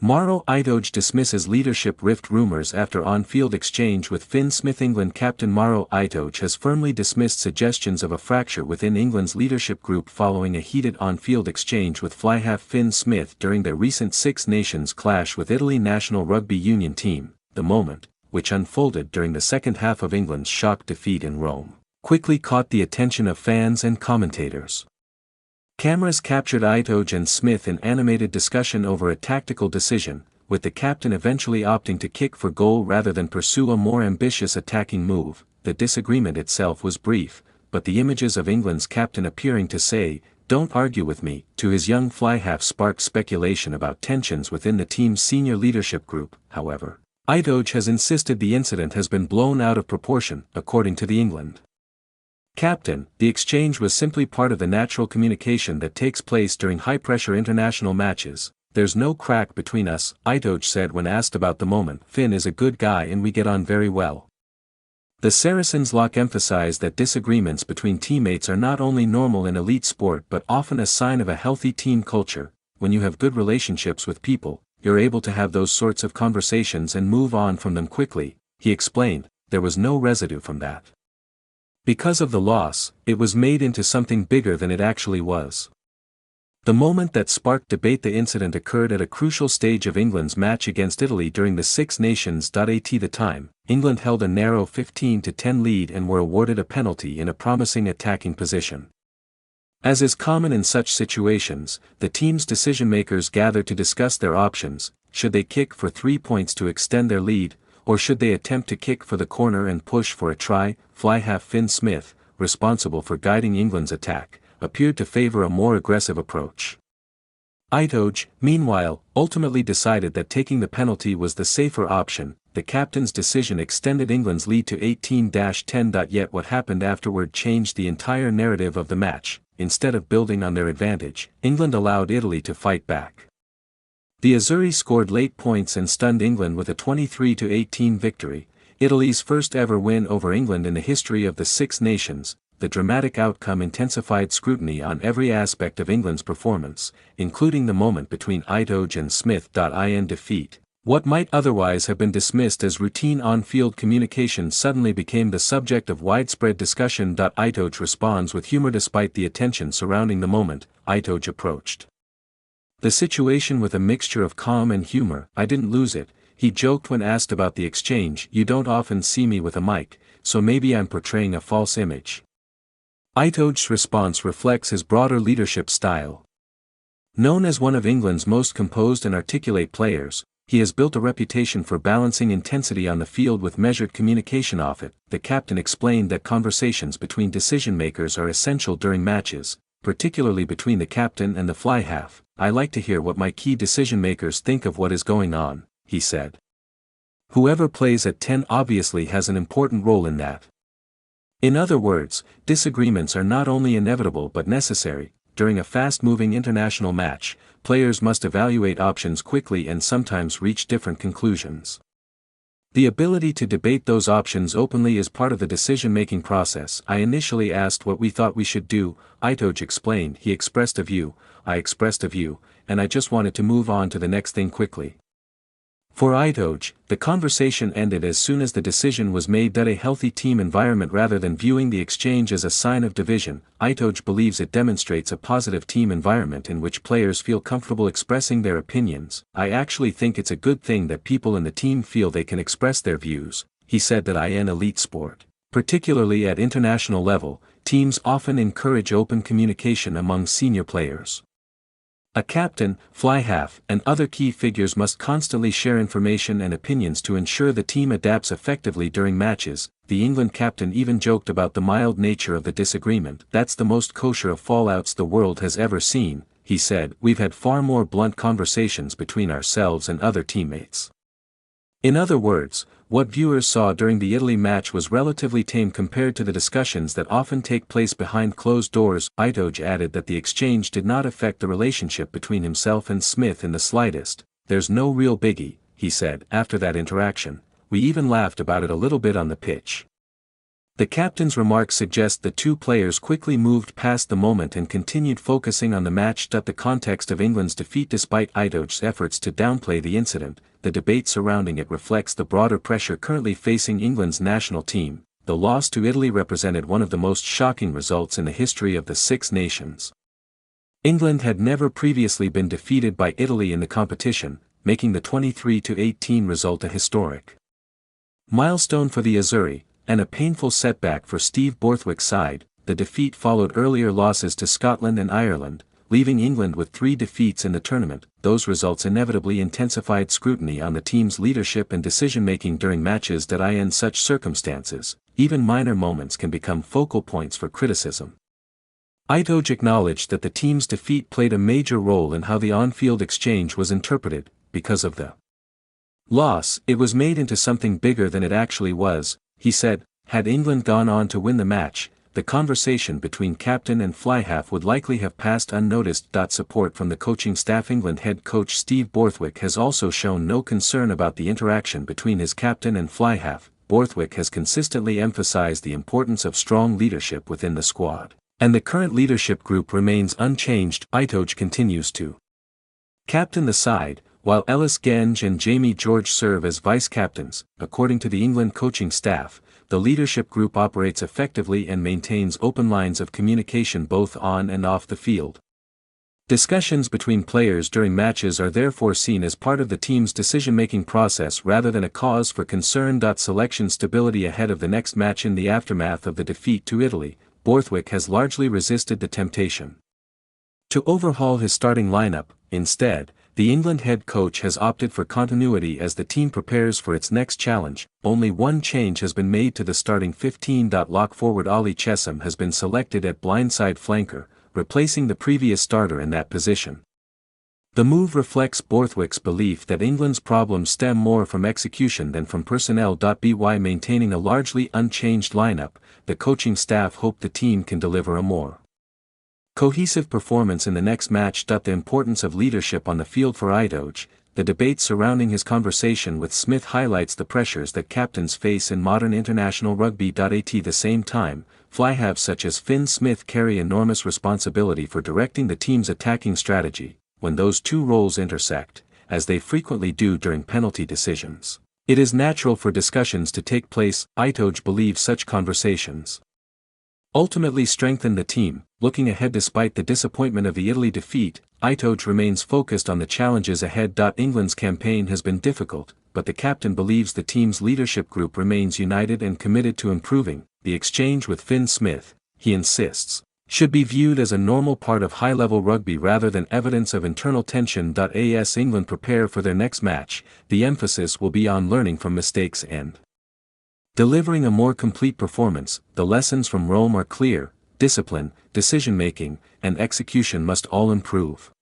Maro Itoje dismisses leadership rift rumors after on-field exchange with Fin Smith. England captain Maro Itoje has firmly dismissed suggestions of a fracture within England's leadership group following a heated on-field exchange with fly half Fin Smith during their recent Six Nations clash with Italy national rugby union team. The moment, which unfolded during the second half of England's shock defeat in Rome, quickly caught the attention of fans and commentators. Cameras captured Itoje and Smith in animated discussion over a tactical decision, with the captain eventually opting to kick for goal rather than pursue a more ambitious attacking move. The disagreement itself was brief, but the images of England's captain appearing to say, "Don't argue with me," to his young fly half sparked speculation about tensions within the team's senior leadership group. However, Itoje has insisted the incident has been blown out of proportion, according to the England captain. The exchange was simply part of the natural communication that takes place during high-pressure international matches. "There's no crack between us," Itoje said when asked about the moment. "Finn is a good guy and we get on very well." The Saracens lock emphasized that disagreements between teammates are not only normal in elite sport but often a sign of a healthy team culture. When you have good relationships with people, you're able to have those sorts of conversations and move on from them quickly, he explained. There was no residue from that. Because of the loss, it was made into something bigger than it actually was. The moment that sparked debate. The incident occurred at a crucial stage of England's match against Italy during the Six Nations. At the time, England held a narrow 15-10 lead and were awarded a penalty in a promising attacking position. As is common in such situations, the team's decision-makers gathered to discuss their options. Should they kick for 3 points to extend their lead, or should they attempt to kick for the corner and push for a try? Fly half Fin Smith, responsible for guiding England's attack, appeared to favor a more aggressive approach. Itoje, meanwhile, ultimately decided that taking the penalty was the safer option. The captain's decision extended England's lead to 18-10. Yet what happened afterward changed the entire narrative of the match. Instead of building on their advantage, England allowed Italy to fight back. The Azzurri scored late points and stunned England with a 23-18 victory, Italy's first ever win over England in the history of the Six Nations. The dramatic outcome intensified scrutiny on every aspect of England's performance, including the moment between Itoje and Smith. In defeat, what might otherwise have been dismissed as routine on-field communication suddenly became the subject of widespread discussion. Itoje responds with humor. Despite the attention surrounding the moment, Itoje approached the situation with a mixture of calm and humor. "I didn't lose it," he joked when asked about the exchange. "You don't often see me with a mic, so maybe I'm portraying a false image." Itoje's response reflects his broader leadership style. Known as one of England's most composed and articulate players, he has built a reputation for balancing intensity on the field with measured communication off it. The captain explained that conversations between decision-makers are essential during matches, particularly between the captain and the fly half. "I like to hear what my key decision-makers think of what is going on," he said. Whoever plays at 10 obviously has an important role in that. In other words, disagreements are not only inevitable but necessary. During a fast-moving international match, players must evaluate options quickly and sometimes reach different conclusions. The ability to debate those options openly is part of the decision-making process. "I initially asked what we thought we should do," Itoje explained. "He expressed a view, I expressed a view, and I just wanted to move on to the next thing quickly." For Itoje, the conversation ended as soon as the decision was made. A healthy team environment. Rather than viewing the exchange as a sign of division, Itoje believes it demonstrates a positive team environment in which players feel comfortable expressing their opinions. "I actually think it's a good thing that people in the team feel they can express their views," he said. In elite sport, particularly at international level, teams often encourage open communication among senior players. A captain, fly half, and other key figures must constantly share information and opinions to ensure the team adapts effectively during matches. The England captain even joked about the mild nature of the disagreement. "That's the most kosher of fallouts the world has ever seen," he said. "We've had far more blunt conversations between ourselves and other teammates." In other words, what viewers saw during the Italy match was relatively tame compared to the discussions that often take place behind closed doors. Itoje added that the exchange did not affect the relationship between himself and Smith in the slightest. "There's no real biggie," he said. "After that interaction, we even laughed about it a little bit on the pitch." The captain's remarks suggest the two players quickly moved past the moment and continued focusing on the match. The context of England's defeat. Despite Itoje's efforts to downplay the incident, the debate surrounding it reflects the broader pressure currently facing England's national team. The loss to Italy represented one of the most shocking results in the history of the Six Nations. England had never previously been defeated by Italy in the competition, making the 23-18 result a historic milestone for the Azzurri, and a painful setback for Steve Borthwick's side. The defeat followed earlier losses to Scotland and Ireland, leaving England with 3 defeats in the tournament. Those results inevitably intensified scrutiny on the team's leadership and decision-making during matches. In such circumstances, even minor moments can become focal points for criticism. Itoje acknowledged that the team's defeat played a major role in how the on-field exchange was interpreted. Because of the loss, it was made into something bigger than it actually was, he said. Had England gone on to win the match, the conversation between captain and fly-half would likely have passed unnoticed. Support from the coaching staff. England head coach Steve Borthwick has also shown no concern about the interaction between his captain and fly-half. Borthwick has consistently emphasized the importance of strong leadership within the squad, and the current leadership group remains unchanged. Itoje continues to captain the side, while Ellis Genge and Jamie George serve as vice-captains. According to the England coaching staff, the leadership group operates effectively and maintains open lines of communication both on and off the field. Discussions between players during matches are therefore seen as part of the team's decision-making process rather than a cause for concern. Selection stability ahead of the next match. In the aftermath of the defeat to Italy, Borthwick has largely resisted the temptation to overhaul his starting lineup. Instead, the England head coach has opted for continuity as the team prepares for its next challenge. Only one change has been made to the starting 15. Lock forward Ollie Chessum has been selected at blindside flanker, replacing the previous starter in that position. The move reflects Borthwick's belief that England's problems stem more from execution than from personnel. By maintaining a largely unchanged lineup, the coaching staff hope the team can deliver a more cohesive performance in the next match. The importance of leadership on the field for Itoje. The debate surrounding his conversation with Smith highlights the pressures that captains face in modern international rugby. At the same time, fly-halves such as Fin Smith carry enormous responsibility for directing the team's attacking strategy. When those two roles intersect, as they frequently do during penalty decisions, it is natural for discussions to take place. Itoje believes such conversations ultimately strengthen the team. Looking ahead. Despite the disappointment of the Italy defeat, Itoje remains focused on the challenges ahead. England's campaign has been difficult, but the captain believes the team's leadership group remains united and committed to improving. The exchange with Fin Smith, he insists, should be viewed as a normal part of high-level rugby rather than evidence of internal tension. As England prepare for their next match, the emphasis will be on learning from mistakes and delivering a more complete performance. The lessons from Rome are clear: discipline, decision-making, and execution must all improve.